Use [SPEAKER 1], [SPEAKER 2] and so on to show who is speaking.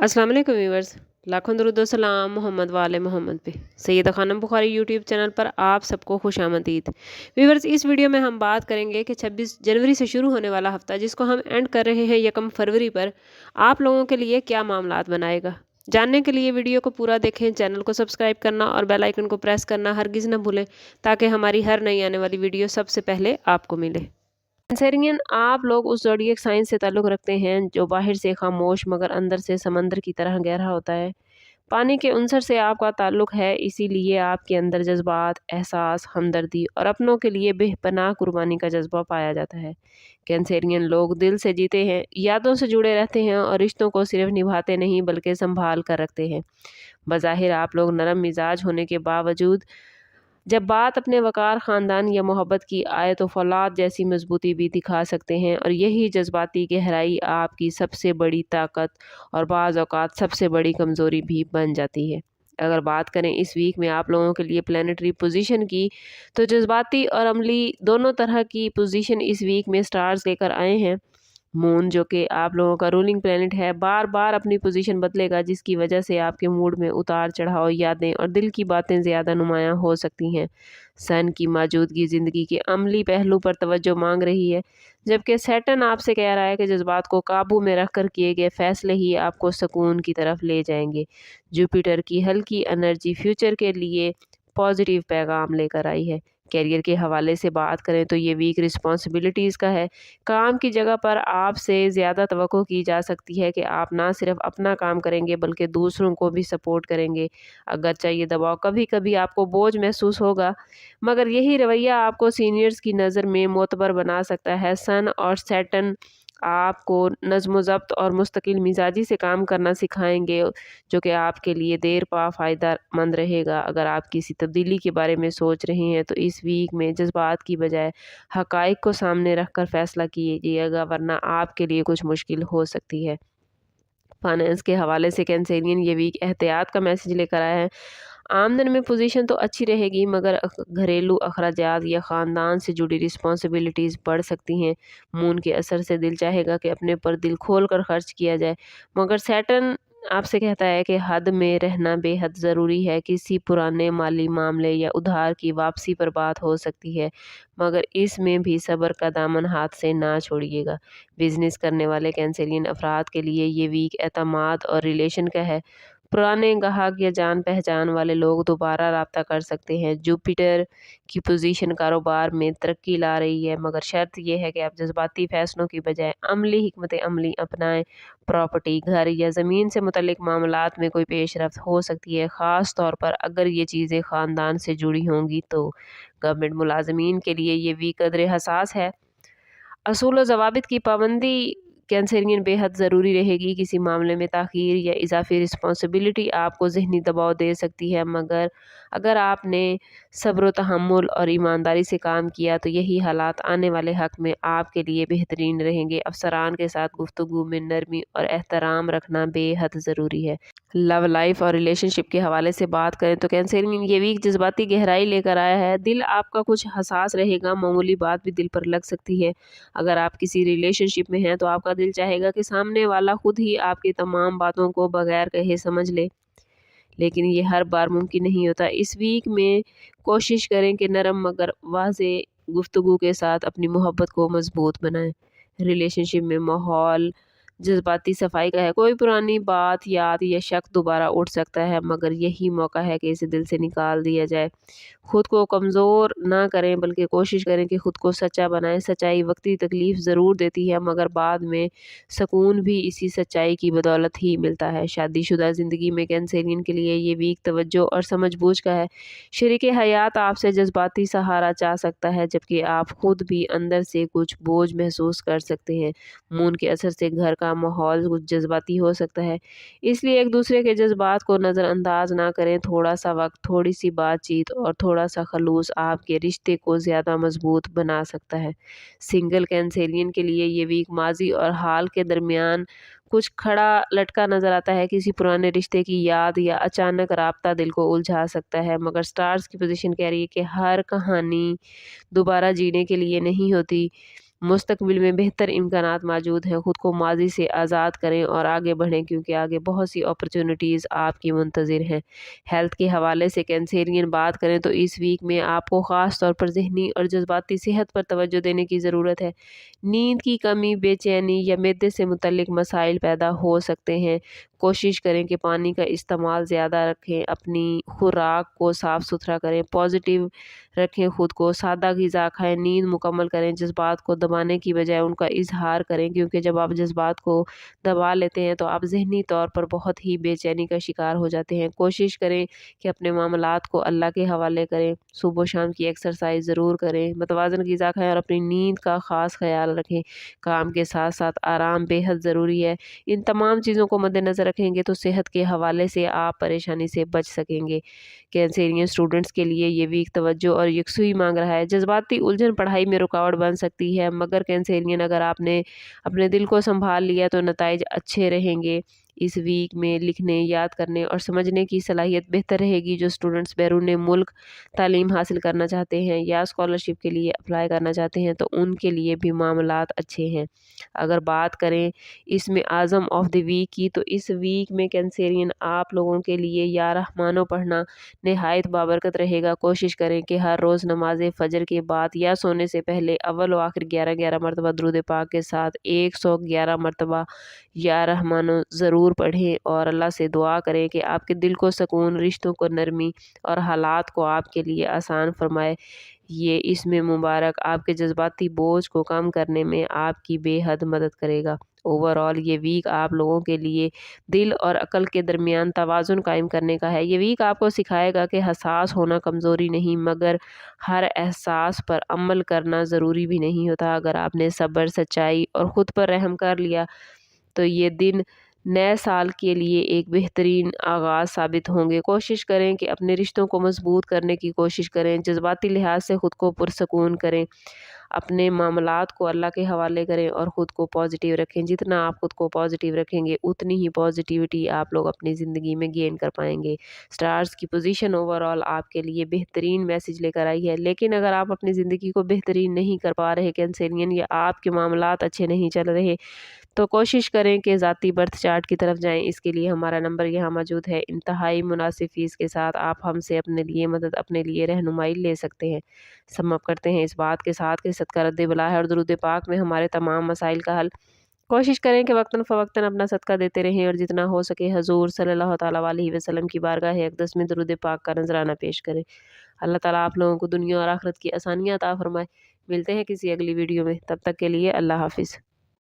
[SPEAKER 1] अस्सलाम वालेकुम व्यूवर्स। लाखों दरूद व सलाम मोहम्मद वाले मोहम्मद पे। सैयदा खानम बुखारी यूट्यूब चैनल पर आप सबको खुशामदीद। व्यूवर्स, इस वीडियो में हम बात करेंगे कि 26 जनवरी से शुरू होने वाला हफ्ता, जिसको हम एंड कर रहे हैं 1 फरवरी पर, आप लोगों के लिए क्या मामलात बनाएगा। जानने के लिए वीडियो को पूरा देखें, चैनल को सब्सक्राइब करना और बेल आइकन को प्रेस करना हरगिज़ न भूलें, ताकि हमारी हर नई आने वाली वीडियो सबसे पहले आपको मिले। कैंसेरियन, आप लोग उस ज़ोडिएक साइन से ताल्लुक़ रखते हैं जो बाहर से खामोश मगर अंदर से समंदर की तरह गहरा होता है। पानी के उनसर से आपका ताल्लुक़ है, इसीलिए आपके अंदर जज्बात, एहसास, हमदर्दी और अपनों के लिए बेपनाह कुर्बानी का जज्बा पाया जाता है। कैंसेरियन लोग दिल से जीते हैं, यादों से जुड़े रहते हैं और रिश्तों को सिर्फ निभाते नहीं बल्कि संभाल कर रखते हैं। बज़ाहिर आप लोग नरम मिजाज होने के बावजूद जब बात अपने वकार, ख़ानदान या मोहब्बत की आए तो फ़ौलाद जैसी मजबूती भी दिखा सकते हैं, और यही जज्बाती गहराई आपकी सबसे बड़ी ताकत और बाज़ औक़ात सबसे बड़ी कमज़ोरी भी बन जाती है। अगर बात करें इस वीक में आप लोगों के लिए प्लैनेटरी पोजीशन की, तो जज्बाती और अमली दोनों तरह की पोजीशन इस वीक में स्टार्स लेकर आए हैं। मून, जो कि आप लोगों का रूलिंग प्लैनेट है, बार बार अपनी पोजीशन बदलेगा, जिसकी वजह से आपके मूड में उतार चढ़ाव, यादें और दिल की बातें ज़्यादा नुमायाँ हो सकती हैं। सन की मौजूदगी ज़िंदगी के अमली पहलू पर तवज्जो मांग रही है, जबकि सैटर्न आपसे कह रहा है कि जज्बात को काबू में रख कर किए गए फैसले ही आपको सुकून की तरफ ले जाएंगे। जुपिटर की हल्की एनर्जी फ्यूचर के लिए पॉजिटिव पैगाम लेकर आई है। कैरियर के हवाले से बात करें तो ये वीक रिस्पॉन्सिबिलिटीज़ का है। काम की जगह पर आपसे ज़्यादा तवक्को की जा सकती है कि आप ना सिर्फ अपना काम करेंगे बल्कि दूसरों को भी सपोर्ट करेंगे। अगर चाहिए दबाव कभी कभी आपको बोझ महसूस होगा, मगर यही रवैया आपको सीनियर्स की नज़र में मोतबर बना सकता है। सन और सैटर्न आपको नज़्म ज़ब्त और मुस्तकिल मिजाजी से काम करना सिखाएंगे, जो कि आपके लिए देर पा फ़ायदा मंद रहेगा। अगर आप किसी तब्दीली के बारे में सोच रहे हैं तो इस वीक में जज्बात की बजाय हक़ाइक़ को सामने रख कर फ़ैसला कीजिएगा, वरना आपके लिए कुछ मुश्किल हो सकती है। फाइनेंस के हवाले से कैंसेरियन ये वीक एहतियात का मैसेज लेकर आया है। आमदन में पोजीशन तो अच्छी रहेगी, मगर घरेलू अखराजात या ख़ानदान से जुड़ी रिस्पॉन्सिबिलिटीज़ बढ़ सकती हैं। मून के असर से दिल चाहेगा कि अपने पर दिल खोल कर खर्च किया जाए, मगर सैटर्न आपसे कहता है कि हद में रहना बेहद ज़रूरी है। किसी पुराने माली मामले या उधार की वापसी पर बात हो सकती है, मगर इसमें भी सब्र का दामन हाथ से ना छोड़िएगा। बिजनेस करने वाले कैंसेरियन अफराद के लिए ये वीक एतमाद और रिलेशन का है। पुराने गाहक या जान पहचान वाले लोग दोबारा राब्ता कर सकते हैं। जुपिटर की पोजीशन कारोबार में तरक्की ला रही है, मगर शर्त यह है कि आप जज्बाती फैसलों की बजाय अमली हिकमत अमली अपनाएं। प्रॉपर्टी, घर या ज़मीन से मुतल्लिक मामलात में कोई पेशरफ्त हो सकती है, ख़ास तौर पर अगर ये चीज़ें ख़ानदान से जुड़ी होंगी तो। गवर्नमेंट मुलाजमीन के लिए ये वीक कदर हसास है। असूल व ज़वाबित की पाबंदी कैंसेरियन बेहद ज़रूरी रहेगी। किसी मामले में ताख़ीर या इजाफ़ी रिस्पॉन्सिबिलिटी आपको ज़हनी दबाव दे सकती है, मगर अगर आपने सब्र व तहम्मुल और ईमानदारी से काम किया तो यही हालात आने वाले हक़ में आपके लिए बेहतरीन रहेंगे। अफ़सरान के साथ गुफ्तगू में नरमी और एहतराम रखना बेहद ज़रूरी है। लव लाइफ और रिलेशनशिप के हवाले से बात करें तो कैंसेरियन ये वीक जज्बाती गहराई लेकर आया है। दिल आपका कुछ हसास रहेगा, मामूली बात भी दिल पर लग सकती है। अगर आप किसी रिलेशनशिप में हैं तो आपका दिल चाहेगा कि सामने वाला खुद ही आपकी तमाम बातों को बगैर कहे समझ ले, लेकिन ये हर बार मुमकिन नहीं होता। इस वीक में कोशिश करें कि नरम मगर वाज़ेह गुफ्तगू के साथ अपनी मोहब्बत को मजबूत बनाएं। रिलेशनशिप में माहौल जज्बाती सफाई का है। कोई पुरानी बात, याद या शक दोबारा उठ सकता है, मगर यही मौका है कि इसे दिल से निकाल दिया जाए। खुद को कमज़ोर ना करें बल्कि कोशिश करें कि खुद को सच्चा बनाएं। सच्चाई वक्ती तकलीफ़ ज़रूर देती है, मगर बाद में सुकून भी इसी सच्चाई की बदौलत ही मिलता है। शादीशुदा ज़िंदगी में कैंसेरियन के लिए ये वीक तवज्जो और समझ-बूझ का है। शरीके हयात आपसे जज्बाती सहारा चाह सकता है, जबकि आप खुद भी अंदर से कुछ बोझ महसूस कर सकते हैं। मून के असर से घर का माहौल कुछ जज्बाती हो सकता है, इसलिए एक दूसरे के जज्बात को नज़रअंदाज ना करें। थोड़ा सा वक्त, थोड़ी सी बातचीत और थोड़ा सा खलूस आपके रिश्ते को ज़्यादा मजबूत बना सकता है। सिंगल कैंसेरियन के लिए ये वीक माजी और हाल के दरमियान कुछ खड़ा लटका नज़र आता है। किसी पुराने रिश्ते की याद या अचानक राब्ता दिल को उलझा सकता है, मगर स्टार्स की पोजीशन कह रही है कि हर कहानी दोबारा जीने के लिए नहीं होती। مستقبل میں بہتر امکانات موجود ہیں۔ خود کو ماضی سے آزاد کریں اور آگے بڑھیں، کیونکہ آگے بہت سی اپرچونٹیز آپ کی منتظر ہیں۔ ہیلتھ کے حوالے سے کینسیرین بات کریں تو اس ویک میں آپ کو خاص طور پر ذہنی اور جذباتی صحت پر توجہ دینے کی ضرورت ہے۔ نیند کی کمی، بے چینی یا معدے سے متعلق مسائل پیدا ہو سکتے ہیں۔ کوشش کریں کہ پانی کا استعمال زیادہ رکھیں، اپنی خوراک کو صاف ستھرا کریں، پازیٹیو رکھیں، خود کو سادہ غذا کھائیں، نیند مکمل کریں، جذبات کو دبانے کی بجائے ان کا اظہار کریں، کیونکہ جب آپ جذبات کو دبا لیتے ہیں تو آپ ذہنی طور پر بہت ہی بے چینی کا شکار ہو جاتے ہیں۔ کوشش کریں کہ اپنے معاملات کو اللہ کے حوالے کریں، صبح و شام کی ایکسرسائز ضرور کریں، متوازن غذا کھائیں اور اپنی نیند کا خاص خیال رکھیں۔ کام کے ساتھ ساتھ آرام بے حد ضروری ہے۔ ان تمام چیزوں کو مد نظر رکھیں گے تو صحت کے حوالے سے آپ پریشانی سے بچ سکیں گے۔ کینسیرین اسٹوڈنٹس کے لیے یہ ویک توجہ اور یکسوئی مانگ رہا ہے۔ جذباتی الجھن پڑھائی میں رکاوٹ بن سکتی ہے، مگر کینسیرین اگر آپ نے اپنے دل کو سنبھال لیا تو نتائج اچھے رہیں گے۔ اس ویک میں لکھنے، یاد کرنے اور سمجھنے کی صلاحیت بہتر رہے گی۔ جو اسٹوڈنٹس بیرون ملک تعلیم حاصل کرنا چاہتے ہیں یا اسکالرشپ کے لیے اپلائی کرنا چاہتے ہیں تو ان کے لیے بھی معاملات اچھے ہیں۔ اگر بات کریں اس میں اعظم آف دی ویک کی تو اس ویک میں کینسیرین آپ لوگوں کے لیے یا رحمانو پڑھنا نہایت بابرکت رہے گا۔ کوشش کریں کہ ہر روز نماز فجر کے بعد یا سونے سے پہلے اول و آخر 11 مرتبہ درود پاک کے ساتھ 111 مرتبہ یا رحمانو ضرور پڑھیں اور اللہ سے دعا کریں کہ آپ کے دل کو سکون، رشتوں کو نرمی اور حالات کو آپ کے لیے آسان فرمائے۔ یہ اس میں مبارک آپ کے جذباتی بوجھ کو کم کرنے میں آپ کی بے حد مدد کرے گا۔ اوورآل یہ ویک آپ لوگوں کے لیے دل اور عقل کے درمیان توازن قائم کرنے کا ہے۔ یہ ویک آپ کو سکھائے گا کہ حساس ہونا کمزوری نہیں، مگر ہر احساس پر عمل کرنا ضروری بھی نہیں ہوتا۔ اگر آپ نے صبر، سچائی اور خود پر رحم کر لیا تو یہ دن نئے سال کے لیے ایک بہترین آغاز ثابت ہوں گے۔ کوشش کریں کہ اپنے رشتوں کو مضبوط کرنے کی کوشش کریں، جذباتی لحاظ سے خود کو پرسکون کریں، اپنے معاملات کو اللہ کے حوالے کریں اور خود کو پازیٹیو رکھیں۔ جتنا آپ خود کو پازیٹیو رکھیں گے اتنی ہی پازیٹیوٹی آپ لوگ اپنی زندگی میں گین کر پائیں گے۔ سٹارز کی پوزیشن اوورآل آپ کے لیے بہترین میسج لے کر آئی ہے، لیکن اگر آپ اپنی زندگی کو بہترین نہیں کر پا رہے کینسیرین، یا آپ کے معاملات اچھے نہیں چل رہے تو کوشش کریں کہ ذاتی برتھ چارٹ کی طرف جائیں۔ اس کے لیے ہمارا نمبر یہاں موجود ہے۔ انتہائی مناسب فیس کے ساتھ آپ ہم سے اپنے لیے مدد، اپنے لیے رہنمائی لے سکتے ہیں۔ سم اپ کرتے ہیں اس بات کے ساتھ کہ صدقہ رد بلا ہے اور درود پاک میں ہمارے تمام مسائل کا حل۔ کوشش کریں کہ وقتاً فوقتاً اپنا صدقہ دیتے رہیں اور جتنا ہو سکے حضور صلی اللہ تعالیٰ علیہ وسلم کی بارگاہ اقدس میں درود پاک کا نذرانہ پیش کریں۔ اللہ تعالیٰ آپ لوگوں کو دنیا اور آخرت کی آسانیاں عطا فرمائے۔ ملتے ہیں کسی اگلی ویڈیو میں، تب تک کے لیے اللہ حافظ۔